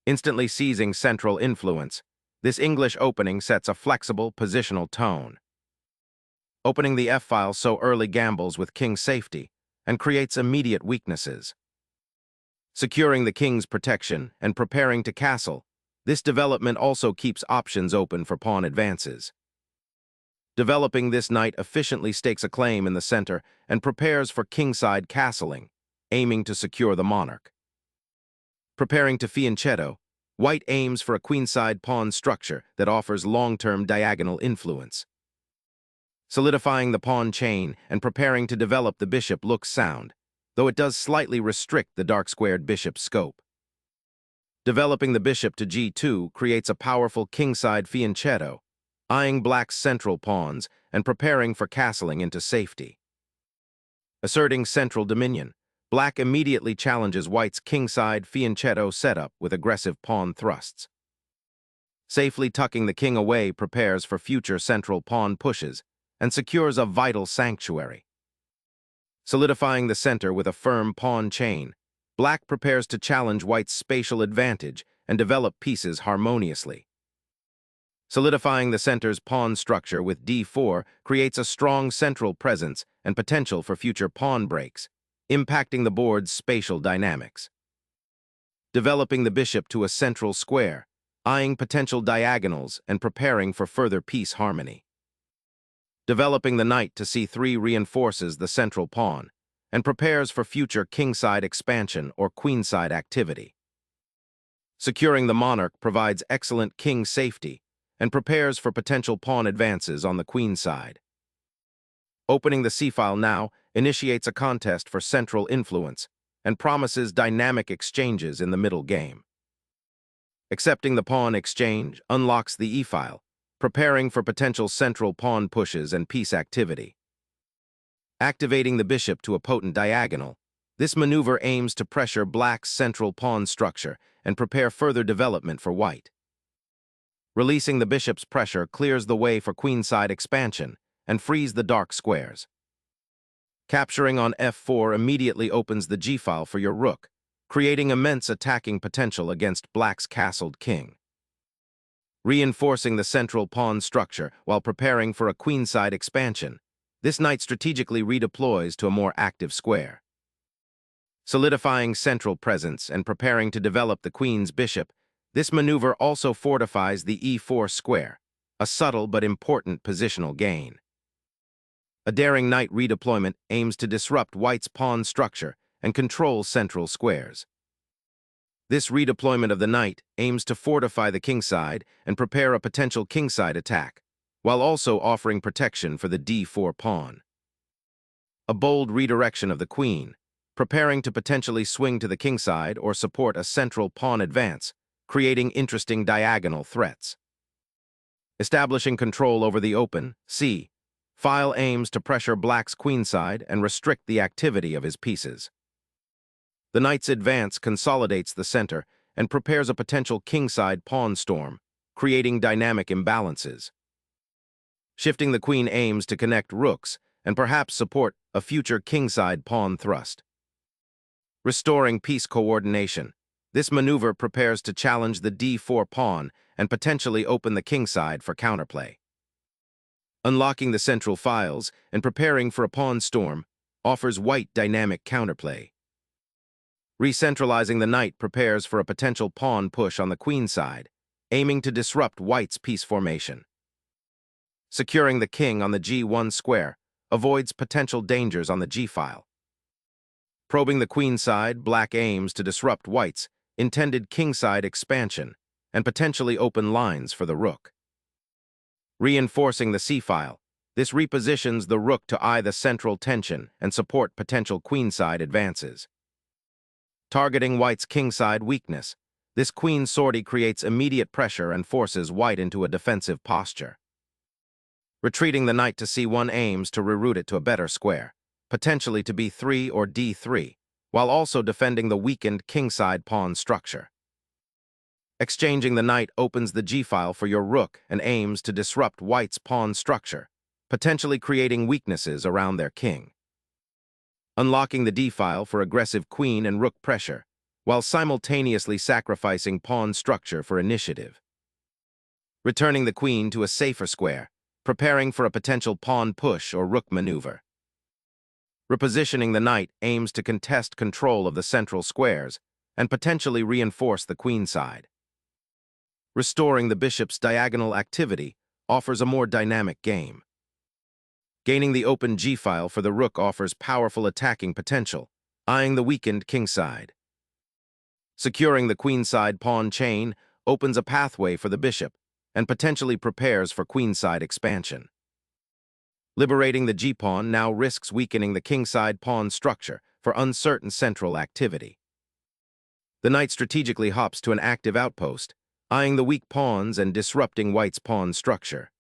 instantly seizing central influence. This English opening sets a flexible, positional tone. Opening the f-file so early gambles with king safety and creates immediate weaknesses. Securing the king's protection and preparing to castle, this development also keeps options open for pawn advances. Developing this knight efficiently stakes a claim in the center and prepares for kingside castling, aiming to secure the monarch. Preparing to fianchetto, white aims for a queenside pawn structure that offers long-term diagonal influence. Solidifying the pawn chain and preparing to develop the bishop looks sound, though it does slightly restrict the dark-squared bishop's scope. Developing the bishop to g2 creates a powerful kingside fianchetto, eyeing black's central pawns and preparing for castling into safety. Asserting central dominion, black immediately challenges white's kingside fianchetto setup with aggressive pawn thrusts. Safely tucking the king away prepares for future central pawn pushes and secures a vital sanctuary. Solidifying the center with a firm pawn chain, black prepares to challenge white's spatial advantage and develop pieces harmoniously. Solidifying the center's pawn structure with d4 creates a strong central presence and potential for future pawn breaks, impacting the board's spatial dynamics. Developing the bishop to a central square, eyeing potential diagonals and preparing for further piece harmony. Developing the knight to c3 reinforces the central pawn and prepares for future kingside expansion or queenside activity. Securing the monarch provides excellent king safety and prepares for potential pawn advances on the queen side. Opening the c-file now initiates a contest for central influence and promises dynamic exchanges in the middle game. Accepting the pawn exchange unlocks the e-file, preparing for potential central pawn pushes and piece activity. Activating the bishop to a potent diagonal, this maneuver aims to pressure black's central pawn structure and prepare further development for white. Releasing the bishop's pressure clears the way for queenside expansion and frees the dark squares. Capturing on f4 immediately opens the g-file for your rook, creating immense attacking potential against black's castled king. Reinforcing the central pawn structure while preparing for a queenside expansion, this knight strategically redeploys to a more active square. Solidifying central presence and preparing to develop the queen's bishop, this maneuver also fortifies the e4 square, a subtle but important positional gain. A daring knight redeployment aims to disrupt white's pawn structure and control central squares. This redeployment of the knight aims to fortify the kingside and prepare a potential kingside attack, while also offering protection for the d4 pawn. A bold redirection of the queen, preparing to potentially swing to the kingside or support a central pawn advance, creating interesting diagonal threats. Establishing control over the open, c-file aims to pressure black's queenside and restrict the activity of his pieces. The knight's advance consolidates the center and prepares a potential kingside pawn storm, creating dynamic imbalances. Shifting the queen aims to connect rooks and perhaps support a future kingside pawn thrust. Restoring piece coordination, this maneuver prepares to challenge the d4 pawn and potentially open the kingside for counterplay. Unlocking the central files and preparing for a pawn storm offers white dynamic counterplay. Recentralizing the knight prepares for a potential pawn push on the queen side, aiming to disrupt white's piece formation. Securing the king on the g1 square avoids potential dangers on the g-file. Probing the queen side, black aims to disrupt white's intended kingside expansion and potentially open lines for the rook. Reinforcing the c-file, this repositions the rook to eye the central tension and support potential queenside advances. Targeting white's kingside weakness, this queen sortie creates immediate pressure and forces white into a defensive posture. Retreating the knight to c1 aims to reroute it to a better square, potentially to b3 or d3, while also defending the weakened kingside pawn structure. Exchanging the knight opens the g-file for your rook and aims to disrupt white's pawn structure, potentially creating weaknesses around their king. Unlocking the d-file for aggressive queen and rook pressure, while simultaneously sacrificing pawn structure for initiative. Returning the queen to a safer square, preparing for a potential pawn push or rook maneuver. Repositioning the knight aims to contest control of the central squares and potentially reinforce the queenside. Restoring the bishop's diagonal activity offers a more dynamic game. Gaining the open g-file for the rook offers powerful attacking potential, eyeing the weakened kingside. Securing the queenside pawn chain opens a pathway for the bishop and potentially prepares for queenside expansion. Liberating the g-pawn now risks weakening the kingside pawn structure for uncertain central activity. The knight strategically hops to an active outpost, eyeing the weak pawns and disrupting white's pawn structure.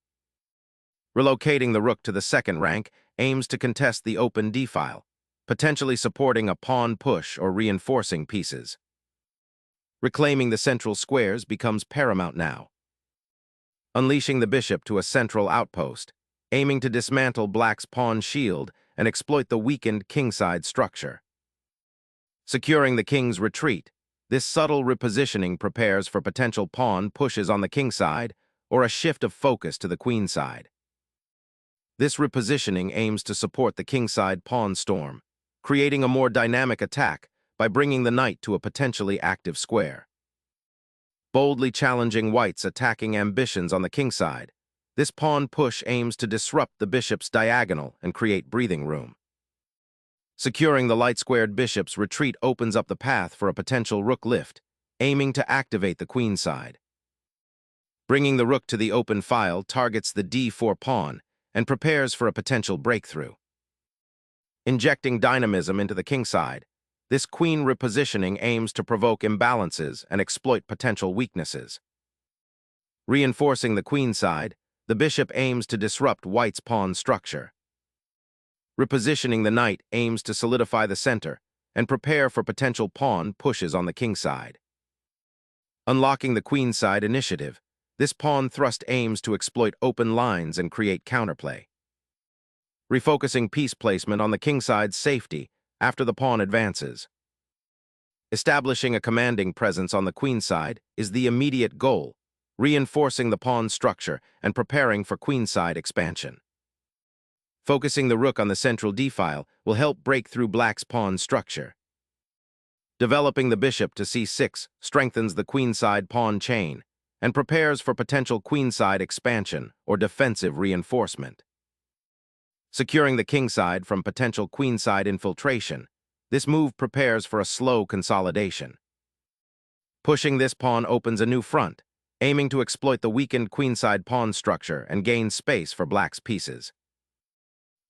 Relocating the rook to the second rank aims to contest the open d-file, potentially supporting a pawn push or reinforcing pieces. Reclaiming the central squares becomes paramount now. Unleashing the bishop to a central outpost, aiming to dismantle black's pawn shield and exploit the weakened kingside structure. Securing the king's retreat, this subtle repositioning prepares for potential pawn pushes on the kingside or a shift of focus to the queenside. This repositioning aims to support the kingside pawn storm, creating a more dynamic attack by bringing the knight to a potentially active square. Boldly challenging white's attacking ambitions on the kingside, this pawn push aims to disrupt the bishop's diagonal and create breathing room. Securing the light-squared bishop's retreat opens up the path for a potential rook lift, aiming to activate the queenside. Bringing the rook to the open file targets the d4 pawn and prepares for a potential breakthrough. Injecting dynamism into the kingside, this queen repositioning aims to provoke imbalances and exploit potential weaknesses. Reinforcing the queenside, the bishop aims to disrupt white's pawn structure. Repositioning the knight aims to solidify the center and prepare for potential pawn pushes on the kingside. Unlocking the queenside initiative, this pawn thrust aims to exploit open lines and create counterplay. Refocusing piece placement on the kingside's safety after the pawn advances. Establishing a commanding presence on the queenside is the immediate goal, reinforcing the pawn structure and preparing for queenside expansion. Focusing the rook on the central d-file will help break through black's pawn structure. Developing the bishop to c6 strengthens the queenside pawn chain and prepares for potential queenside expansion or defensive reinforcement. Securing the kingside from potential queenside infiltration, this move prepares for a slow consolidation. Pushing this pawn opens a new front, aiming to exploit the weakened queenside pawn structure and gain space for black's pieces.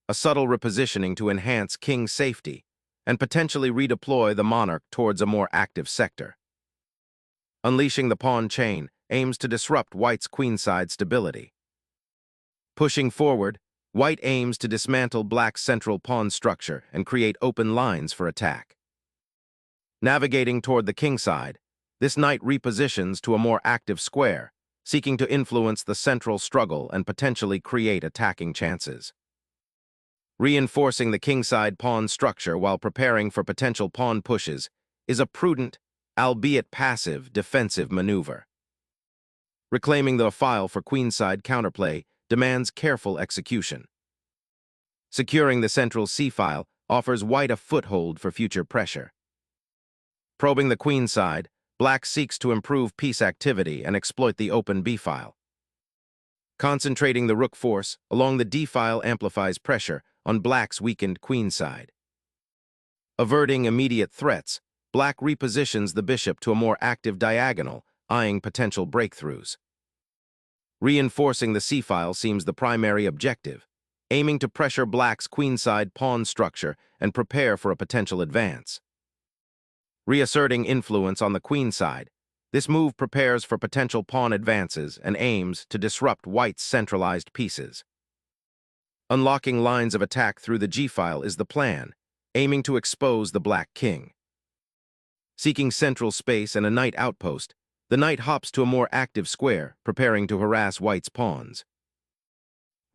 A subtle repositioning to enhance king's safety and potentially redeploy the monarch towards a more active sector. Unleashing the pawn chain aims to disrupt white's queenside stability. Pushing forward, white aims to dismantle black's central pawn structure and create open lines for attack. Navigating toward the kingside, this knight repositions to a more active square, seeking to influence the central struggle and potentially create attacking chances. Reinforcing the kingside pawn structure while preparing for potential pawn pushes is a prudent, albeit passive, defensive maneuver. Reclaiming the file for queenside counterplay demands careful execution. Securing the central c-file offers white a foothold for future pressure. Probing the queenside, black seeks to improve piece activity and exploit the open b-file. Concentrating the rook force along the d-file amplifies pressure on black's weakened queenside. Averting immediate threats, black repositions the bishop to a more active diagonal, eyeing potential breakthroughs. Reinforcing the c-file seems the primary objective, aiming to pressure black's queenside pawn structure and prepare for a potential advance. Reasserting influence on the queenside, this move prepares for potential pawn advances and aims to disrupt white's centralized pieces. Unlocking lines of attack through the g-file is the plan, aiming to expose the black king. Seeking central space and a knight outpost, the knight hops to a more active square, preparing to harass white's pawns.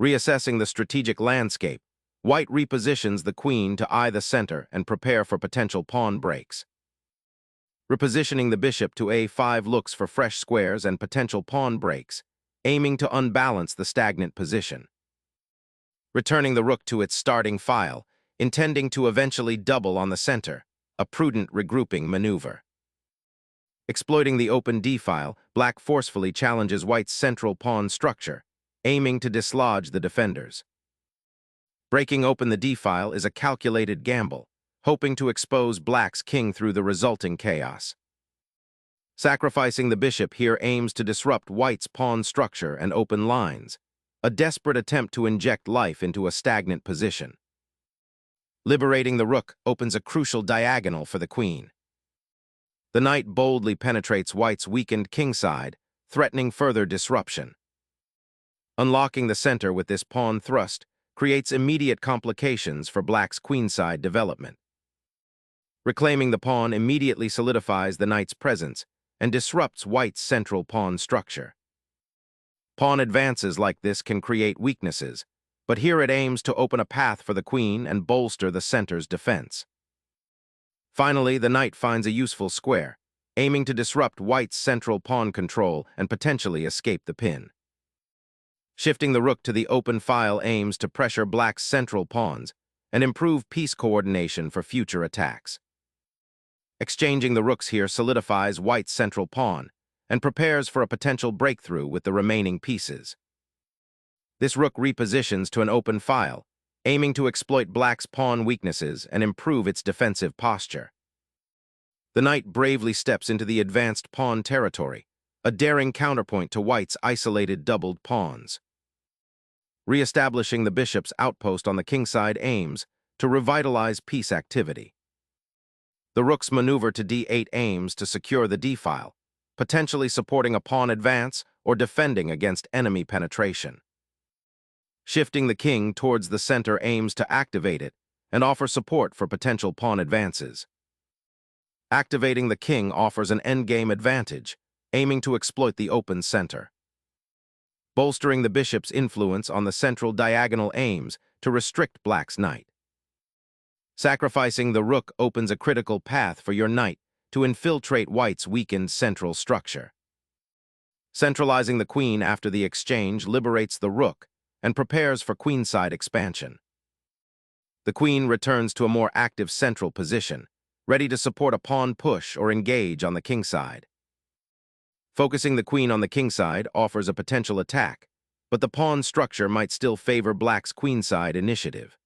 Reassessing the strategic landscape, white repositions the queen to eye the center and prepare for potential pawn breaks. Repositioning the bishop to a5 looks for fresh squares and potential pawn breaks, aiming to unbalance the stagnant position. Returning the rook to its starting file, intending to eventually double on the center, a prudent regrouping maneuver. Exploiting the open d-file, black forcefully challenges white's central pawn structure, aiming to dislodge the defenders. Breaking open the d-file is a calculated gamble, hoping to expose black's king through the resulting chaos. Sacrificing the bishop here aims to disrupt white's pawn structure and open lines, a desperate attempt to inject life into a stagnant position. Liberating the rook opens a crucial diagonal for the queen. The knight boldly penetrates white's weakened kingside, threatening further disruption. Unlocking the center with this pawn thrust creates immediate complications for black's queenside development. Reclaiming the pawn immediately solidifies the knight's presence and disrupts white's central pawn structure. Pawn advances like this can create weaknesses, but here it aims to open a path for the queen and bolster the center's defense. Finally, the knight finds a useful square, aiming to disrupt white's central pawn control and potentially escape the pin. Shifting the rook to the open file aims to pressure black's central pawns and improve piece coordination for future attacks. Exchanging the rooks here solidifies white's central pawn and prepares for a potential breakthrough with the remaining pieces. This rook repositions to an open file, aiming to exploit black's pawn weaknesses and improve its defensive posture. The knight bravely steps into the advanced pawn territory, a daring counterpoint to white's isolated doubled pawns. Re-establishing the bishop's outpost on the kingside aims to revitalize piece activity. The rook's maneuver to d8 aims to secure the d-file, potentially supporting a pawn advance or defending against enemy penetration. Shifting the king towards the center aims to activate it and offer support for potential pawn advances. Activating the king offers an endgame advantage, aiming to exploit the open center. Bolstering the bishop's influence on the central diagonal aims to restrict black's knight. Sacrificing the rook opens a critical path for your knight to infiltrate white's weakened central structure. Centralizing the queen after the exchange liberates the rook and prepares for queenside expansion. The queen returns to a more active central position, ready to support a pawn push or engage on the kingside. Focusing the queen on the kingside offers a potential attack, but the pawn structure might still favor black's queenside initiative.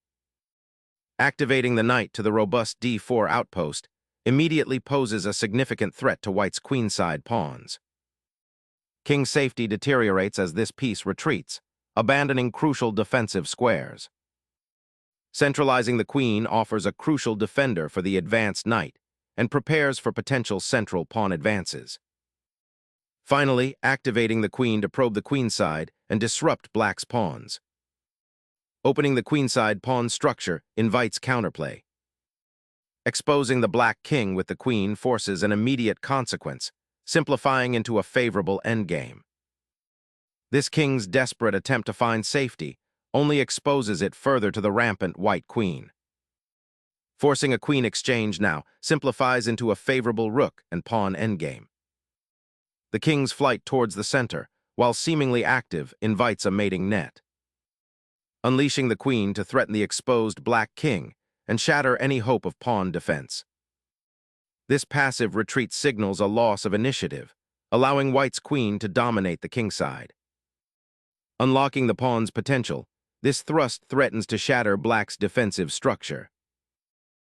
Activating the knight to the robust d4 outpost immediately poses a significant threat to white's queenside pawns. King safety deteriorates as this piece retreats, abandoning crucial defensive squares. Centralizing the queen offers a crucial defender for the advanced knight and prepares for potential central pawn advances. Finally, activating the queen to probe the queenside and disrupt black's pawns. Opening the queenside pawn structure invites counterplay. Exposing the black king with the queen forces an immediate consequence, simplifying into a favorable endgame. This king's desperate attempt to find safety only exposes it further to the rampant white queen. Forcing a queen exchange now simplifies into a favorable rook and pawn endgame. The king's flight towards the center, while seemingly active, invites a mating net. Unleashing the queen to threaten the exposed black king and shatter any hope of pawn defense. This passive retreat signals a loss of initiative, allowing white's queen to dominate the kingside. Unlocking the pawn's potential, this thrust threatens to shatter black's defensive structure.